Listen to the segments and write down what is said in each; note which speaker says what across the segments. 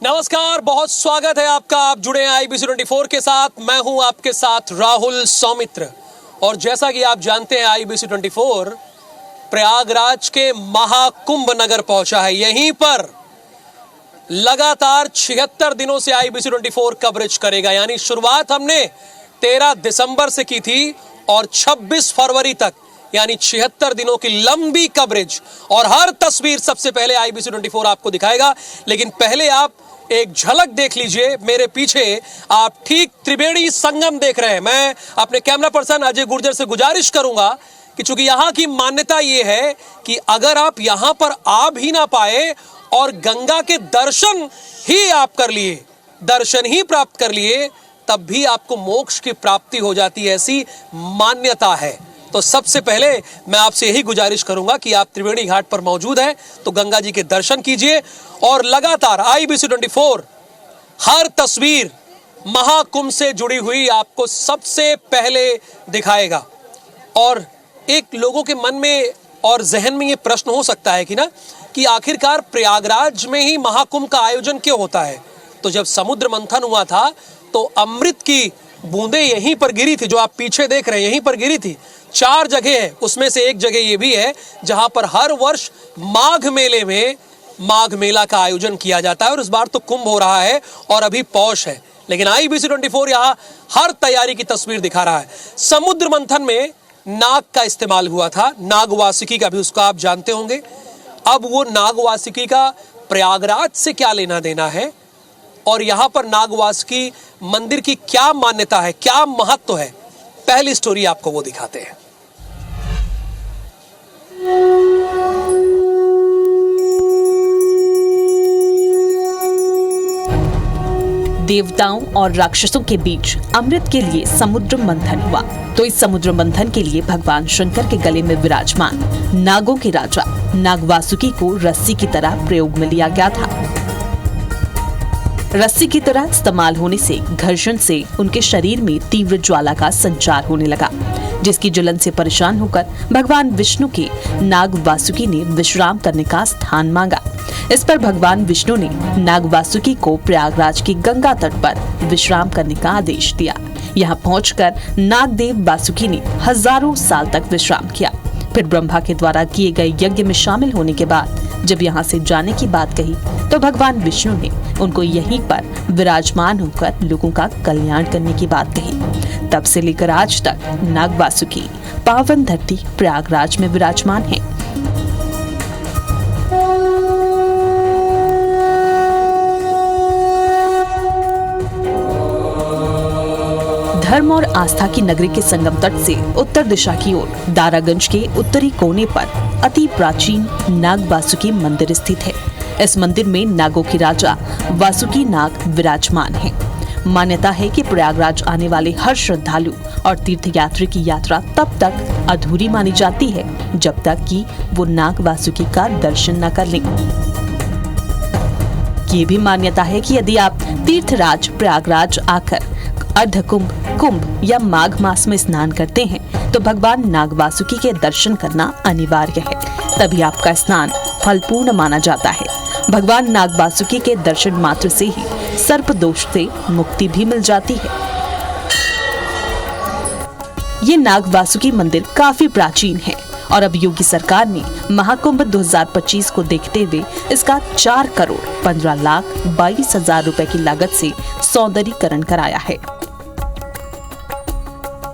Speaker 1: नमस्कार, बहुत स्वागत है आपका। आप जुड़े हैं IBC 24 के साथ। मैं हूं आपके साथ राहुल सौमित्र। और जैसा कि आप जानते हैं, IBC 24 प्रयागराज के महाकुंभ नगर पहुंचा है। यहीं पर लगातार 76 दिनों से IBC 24 कवरेज करेगा। यानी शुरुआत हमने 13 दिसंबर से की थी और 26 फरवरी तक, यानी 76 दिनों की लंबी कवरेज। और हर तस्वीर सबसे पहले IBC 24 आपको दिखाएगा। लेकिन पहले आप एक झलक देख लीजिए। मेरे पीछे आप ठीक त्रिवेणी संगम देख रहे हैं। मैं अपने कैमरा पर्सन अजय गुर्जर से गुजारिश करूंगा कि चूंकि यहां की मान्यता यह है कि अगर आप यहां पर आ भी ना पाए और गंगा के दर्शन ही आप कर लिए, दर्शन ही प्राप्त कर लिए, तब भी आपको मोक्ष की प्राप्ति हो जाती है, ऐसी मान्यता है। तो सबसे पहले मैं आपसे यही गुजारिश करूंगा कि आप त्रिवेणी घाट पर मौजूद हैं तो गंगा जी के दर्शन कीजिए। और लगातार IBC 24 हर तस्वीर महाकुंभ से जुड़ी हुई आपको सबसे पहले दिखाएगा। और एक लोगों के मन में और जहन में ये प्रश्न हो सकता है कि आखिरकार प्रयागराज में ही महाकुंभ का आयोजन क्यों होता है। तो जब समुद्र मंथन हुआ था तो अमृत की बूंदें यहीं पर गिरी थी, जो आप पीछे देख रहे हैं, यहीं पर गिरी थी। 4 जगह है, उसमें से एक जगह ये भी है जहां पर हर वर्ष माघ मेले में माघ मेला का आयोजन किया जाता है। और इस बार तो कुंभ हो रहा है और अभी पौष है, लेकिन IBC 24 यहां हर तैयारी की तस्वीर दिखा रहा है। समुद्र मंथन में नाग का इस्तेमाल हुआ था, नागवासुकी का भी, उसका आप जानते होंगे। अब वो नागवासुकी का प्रयागराज से क्या लेना देना है और यहां पर नागवासुकी मंदिर की क्या मान्यता है, क्या महत्व है, पहली स्टोरी आपको वो दिखाते हैं।
Speaker 2: देवताओं और राक्षसों के बीच अमृत के लिए समुद्र मंथन हुआ। तो इस समुद्र मंथन के लिए भगवान शंकर के गले में विराजमान नागों के राजा नागवासुकी को रस्सी की तरह प्रयोग में लिया गया था। रस्सी की तरह इस्तेमाल होने से घर्षण से उनके शरीर में तीव्र ज्वाला का संचार होने लगा, जिसकी जलन से परेशान होकर भगवान विष्णु के नाग वासुकी ने विश्राम करने का स्थान मांगा। इस पर भगवान विष्णु ने नाग वासुकी को प्रयागराज की गंगा तट पर विश्राम करने का आदेश दिया। यहाँ पहुंचकर नागदेव वासुकी ने हजारों साल तक विश्राम किया। फिर ब्रह्मा के द्वारा किए गए यज्ञ में शामिल होने के बाद जब यहाँ से जाने की बात कही तो भगवान विष्णु ने उनको यहीं पर विराजमान होकर लोगों का कल्याण करने की बात कही। तब से लेकर आज तक नाग वासुकी पावन धरती प्रयागराज में विराजमान है। धर्म और आस्था की नगरी के संगम तट से उत्तर दिशा की ओर दारागंज के उत्तरी कोने पर अति प्राचीन नाग वासुकी मंदिर स्थित है। इस मंदिर में नागों के राजा वासुकी नाग विराजमान हैं। मान्यता है कि प्रयागराज आने वाले हर श्रद्धालु और तीर्थयात्री की यात्रा तब तक अधूरी मानी जाती है जब तक कि वो नाग वासुकी का दर्शन न कर लें। ये भी मान्यता है कि यदि आप तीर्थराज प्रयागराज आकर अर्धकुंभ, कुंभ या माघ मास में स्नान करते हैं तो भगवान नाग वासुकी के दर्शन करना अनिवार्य है, तभी आपका स्नान फलपूर्ण माना जाता है। भगवान नाग वासुकी के दर्शन मात्र से ही सर्प दोष से मुक्ति भी मिल जाती है। ये नाग वासुकी मंदिर काफी प्राचीन है और अब योगी सरकार ने महाकुंभ 2025 को देखते हुए इसका 4,15,22,000 रुपए की लागत से सौंदर्यीकरण कराया है।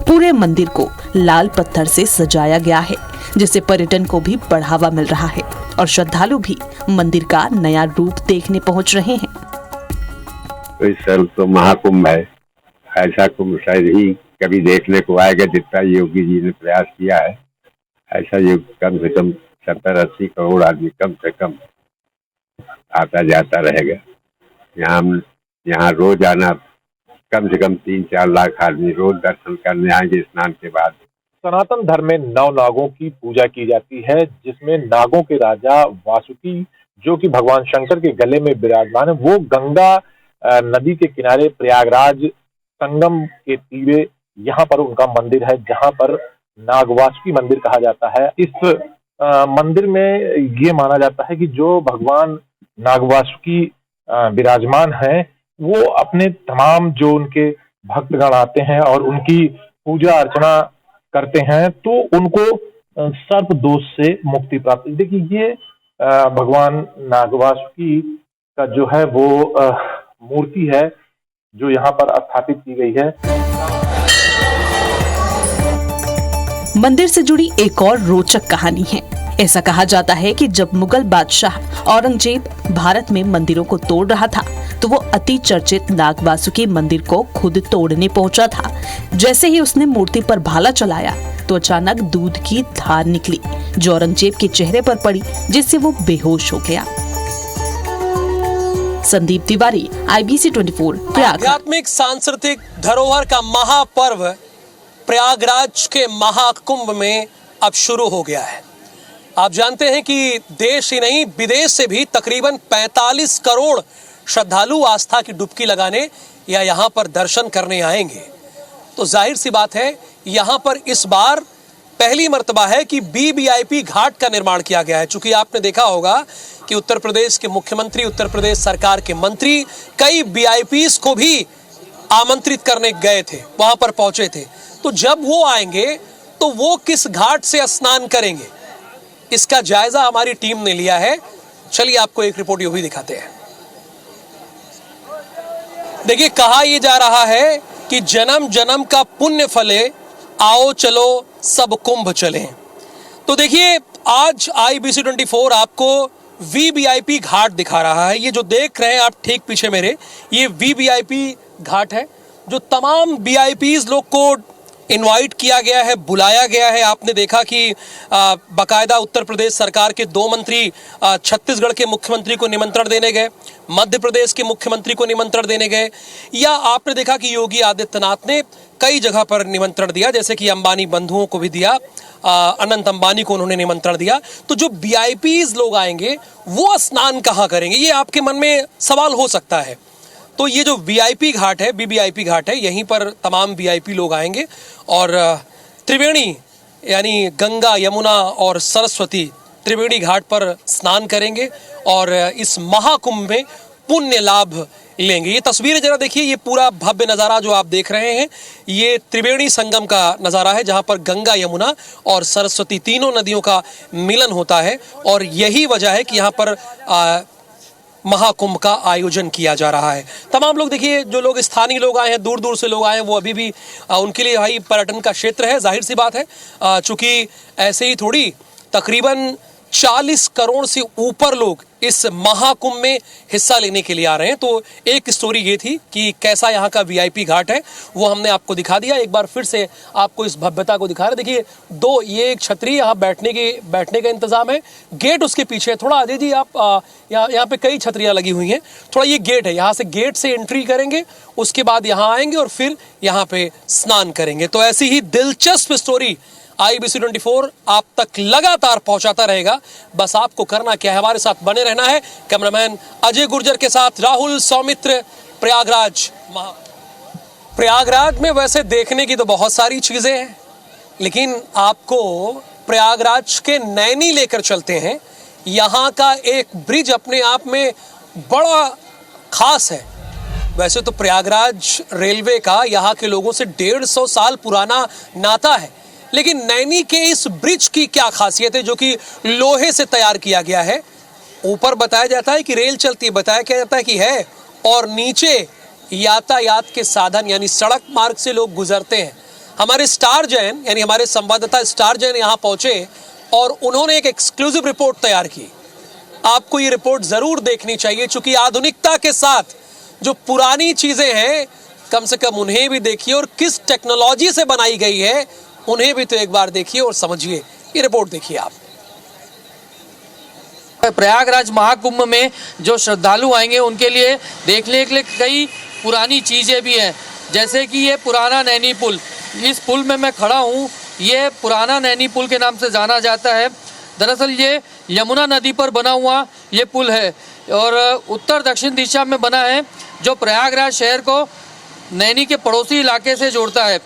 Speaker 2: पूरे मंदिर को लाल पत्थर से सजाया गया है, जिससे पर्यटन को भी बढ़ावा मिल रहा है और श्रद्धालु भी मंदिर का नया रूप देखने पहुंच रहे हैं।
Speaker 3: तो इस साल तो महाकुंभ है, ऐसा कुंभ शायद ही कभी देखने को आएगा जितना योगी जी ने प्रयास किया है। ऐसा योग कम से कम 70-80 करोड़ आदमी कम से कम आता जाता रहेगा। यहाँ रोज आना कम से कम 3-4 लाख आदमी रोज दर्शन करने आएंगे स्नान के बाद।
Speaker 4: सनातन धर्म में 9 नागों की पूजा की जाती है, जिसमें नागों के राजा वासुकी, जो कि भगवान शंकर के गले में विराजमान है, वो गंगा नदी के किनारे प्रयागराज संगम के तीरे यहाँ पर उनका मंदिर है, जहाँ पर नागवासुकी मंदिर कहा जाता है। इस मंदिर में ये माना जाता है कि जो भगवान नागवासुकी विराजमान हैं, वो अपने तमाम जो उनके भक्तगण आते हैं और उनकी पूजा अर्चना करते हैं तो उनको सर्प दोष से मुक्ति प्राप्त। देखिए ये भगवान नागवासुकी का जो है वो मूर्ति है जो यहाँ पर स्थापित की गई है।
Speaker 2: मंदिर से जुड़ी एक और रोचक कहानी है। ऐसा कहा जाता है कि जब मुगल बादशाह औरंगजेब भारत में मंदिरों को तोड़ रहा था तो वो अति चर्चित नागवासुकी मंदिर को खुद तोड़ने पहुंचा था। जैसे ही उसने मूर्ति पर भाला चलाया तो अचानक दूध की धार निकली जो औरंगजेब के चेहरे पर पड़ी, जिससे वो बेहोश हो गया। संदीप तिवारी, IBC 24, प्रयागराज।
Speaker 1: आध्यात्मिक सांस्कृतिक धरोहर का महापर्व प्रयागराज के महाकुंभ में अब शुरू हो गया है। आप जानते हैं कि देश ही नहीं विदेश से भी तकरीबन 45 करोड़ श्रद्धालु आस्था की डुबकी लगाने या यहाँ पर दर्शन करने आएंगे। तो जाहिर सी बात है यहाँ पर इस बार पहली मर्तबा है कि BBIP घाट का निर्माण किया गया है। चूंकि आपने देखा होगा कि उत्तर प्रदेश के मुख्यमंत्री, उत्तर प्रदेश सरकार के मंत्री कई VIPs को भी आमंत्रित करने गए थे, वहां पर पहुंचे थे। तो जब वो आएंगे तो वो किस घाट से स्नान करेंगे, इसका जायजा हमारी टीम ने लिया है। चलिए आपको एक रिपोर्ट ये भी दिखाते हैं। देखिए, कहा यह जा रहा है कि जन्म जन्म का पुण्य फले, आओ चलो सब कुंभ चले। तो देखिए आज IBC 24 आपको VBIP घाट दिखा रहा है। ये जो देख रहे हैं आप ठीक पीछे मेरे, ये VBIP घाट है जो तमाम VIPs लोग को इनवाइट किया गया है, बुलाया गया है। आपने देखा कि बाकायदा उत्तर प्रदेश सरकार के 2 मंत्री छत्तीसगढ़ के मुख्यमंत्री को निमंत्रण देने गए, मध्य प्रदेश के मुख्यमंत्री को निमंत्रण देने गए, या आपने देखा कि योगी आदित्यनाथ ने कई जगह पर निमंत्रण दिया, जैसे कि अंबानी बंधुओं को भी दिया, अनंत अंबानी को उन्होंने निमंत्रण दिया। तो जो VIPs लोग आएंगे वो स्नान कहाँ करेंगे, ये आपके मन में सवाल हो सकता है। तो ये जो VIP घाट है, BBIP घाट है, यहीं पर तमाम VIP लोग आएंगे और त्रिवेणी यानी गंगा, यमुना और सरस्वती त्रिवेणी घाट पर स्नान करेंगे और इस महाकुंभ में पुण्य लाभ लेंगे। ये तस्वीरें जरा देखिए, ये पूरा भव्य नज़ारा जो आप देख रहे हैं ये त्रिवेणी संगम का नज़ारा है, जहां पर गंगा, यमुना और सरस्वती तीनों नदियों का मिलन होता है। और यही वजह है कि यहाँ पर महाकुंभ का आयोजन किया जा रहा है। तमाम लोग देखिए, जो लोग स्थानीय लोग आए हैं, दूर दूर से लोग आए हैं, वो अभी भी उनके लिए भाई पर्यटन का क्षेत्र है। जाहिर सी बात है, चूंकि ऐसे ही थोड़ी तकरीबन 40 करोड़ से ऊपर लोग इस महाकुंभ में हिस्सा लेने के लिए आ रहे हैं। तो एक स्टोरी ये थी कि कैसा यहाँ का VIP घाट है, वो हमने आपको दिखा दिया। एक बार फिर से आपको इस भव्यता को दिखा रहे। देखिए ये एक छतरी, यहाँ बैठने का इंतजाम है। गेट उसके पीछे है, थोड़ा अजय जी आप यहाँ पे कई छतरियाँ लगी हुई हैं। थोड़ा ये गेट है, यहाँ से गेट से एंट्री करेंगे, उसके बाद यहाँ आएंगे और फिर यहाँ पे स्नान करेंगे। तो ऐसी ही दिलचस्प स्टोरी IBC 24 आप तक लगातार पहुंचाता रहेगा। बस आपको करना क्या है, हमारे साथ बने रहना है। कैमरामैन अजय गुर्जर के साथ राहुल सौमित्र, प्रयागराज। प्रयागराज में वैसे देखने की तो बहुत सारी चीजें हैं, लेकिन आपको प्रयागराज के नैनी लेकर चलते हैं। यहाँ का एक ब्रिज अपने आप में बड़ा खास है। वैसे तो प्रयागराज रेलवे का यहाँ के लोगों से 150 साल पुराना नाता है, लेकिन नैनी के इस ब्रिज की क्या खासियत है जो कि लोहे से तैयार किया गया है। ऊपर बताया जाता है कि रेल चलती है, बताया क्या जाता है कि है, और नीचे यातायात के साधन यानी सड़क मार्ग से लोग गुजरते हैं। हमारे स्टार जैन यानी हमारे संवाददाता स्टार जैन यहाँ पहुंचे और उन्होंने एक एक्सक्लूसिव रिपोर्ट तैयार की। आपको ये रिपोर्ट जरूर देखनी चाहिए, चूंकि आधुनिकता के साथ जो पुरानी चीजें हैं कम से कम उन्हें भी देखिए, और किस टेक्नोलॉजी से बनाई गई है उन्हें भी तो एक बार देखिए और समझिए। ये रिपोर्ट देखिए आप।
Speaker 5: प्रयागराज महाकुंभ में जो श्रद्धालु आएंगे उनके लिए देखने के लिए कई पुरानी चीज़ें भी हैं, जैसे कि ये पुराना नैनी पुल। इस पुल में मैं खड़ा हूँ, ये पुराना नैनी पुल के नाम से जाना जाता है। दरअसल ये यमुना नदी पर बना हुआ ये पुल है और उत्तर दक्षिण दिशा में बना है, जो प्रयागराज शहर को नैनी के पड़ोसी इलाके से जोड़ता है।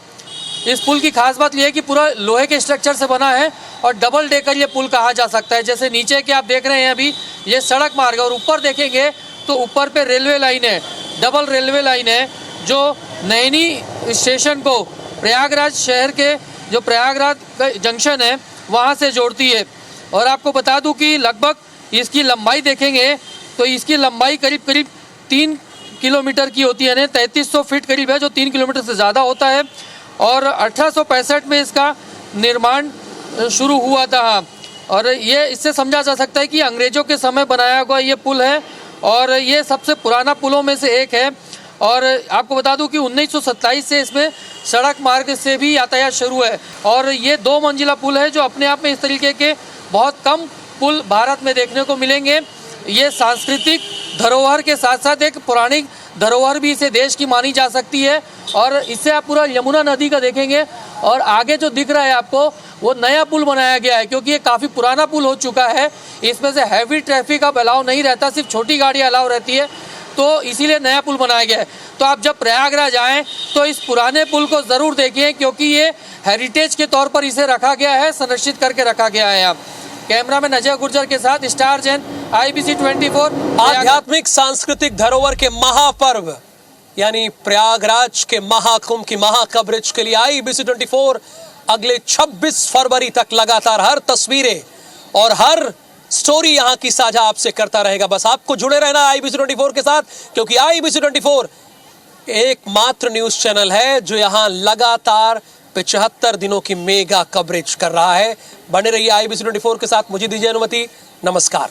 Speaker 5: इस पुल की खास बात यह है कि पूरा लोहे के स्ट्रक्चर से बना है और डबल डेकर ये पुल कहा जा सकता है। जैसे नीचे के आप देख रहे हैं अभी ये सड़क मार्ग है और ऊपर देखेंगे तो ऊपर पे रेलवे लाइन है, डबल रेलवे लाइन है, जो नैनी स्टेशन को प्रयागराज शहर के जो प्रयागराज जंक्शन है वहाँ से जोड़ती है। और आपको बता दूं कि लगभग इसकी लंबाई देखेंगे तो इसकी लंबाई करीब करीब 3 किलोमीटर की होती है, 3300 फीट करीब है, जो 3 किलोमीटर से ज़्यादा होता है। और 1865 में इसका निर्माण शुरू हुआ था। और ये इससे समझा जा सकता है कि अंग्रेज़ों के समय बनाया हुआ ये पुल है और ये सबसे पुराना पुलों में से एक है। और आपको बता दूं कि 1927 से इसमें सड़क मार्ग से भी यातायात शुरू है। और ये 2 मंजिला पुल है, जो अपने आप में इस तरीके के बहुत कम पुल भारत में देखने को मिलेंगे। ये सांस्कृतिक धरोहर के साथ साथ एक पौराणिक धरोहर भी इसे देश की मानी जा सकती है। और इससे आप पूरा यमुना नदी का देखेंगे और आगे जो दिख रहा है आपको वो नया पुल बनाया गया है, क्योंकि ये काफ़ी पुराना पुल हो चुका है। इसमें से हैवी ट्रैफिक अब अलाउ नहीं रहता, सिर्फ छोटी गाड़ी अलाउ रहती है, तो इसीलिए नया पुल बनाया गया है। तो आप जब प्रयागराज आएँ तो इस पुराने पुल को ज़रूर देखिए, क्योंकि ये हेरिटेज के तौर पर इसे रखा गया है, संरक्षित करके रखा गया है। यहाँ कैमरा में अजय गुर्जर के साथ स्टार जैन, IBC 24।
Speaker 1: आध्यात्मिक सांस्कृतिक धरोहर के महापर्व यानी प्रयागराज के महाकुंभ की महाकवरेज के लिए IBC 24 अगले 26 फरवरी तक लगातार हर तस्वीरें और हर स्टोरी यहां की साझा आपसे करता रहेगा। बस आपको जुड़े रहना IBC 24 के साथ, क्योंकि IBC 24 एकमात्र न्यूज चैनल है जो यहां लगातार 75 दिनों की मेगा कवरेज कर रहा है। बने रहिए IBC 24 के साथ। मुझे दीजिए अनुमति, नमस्कार।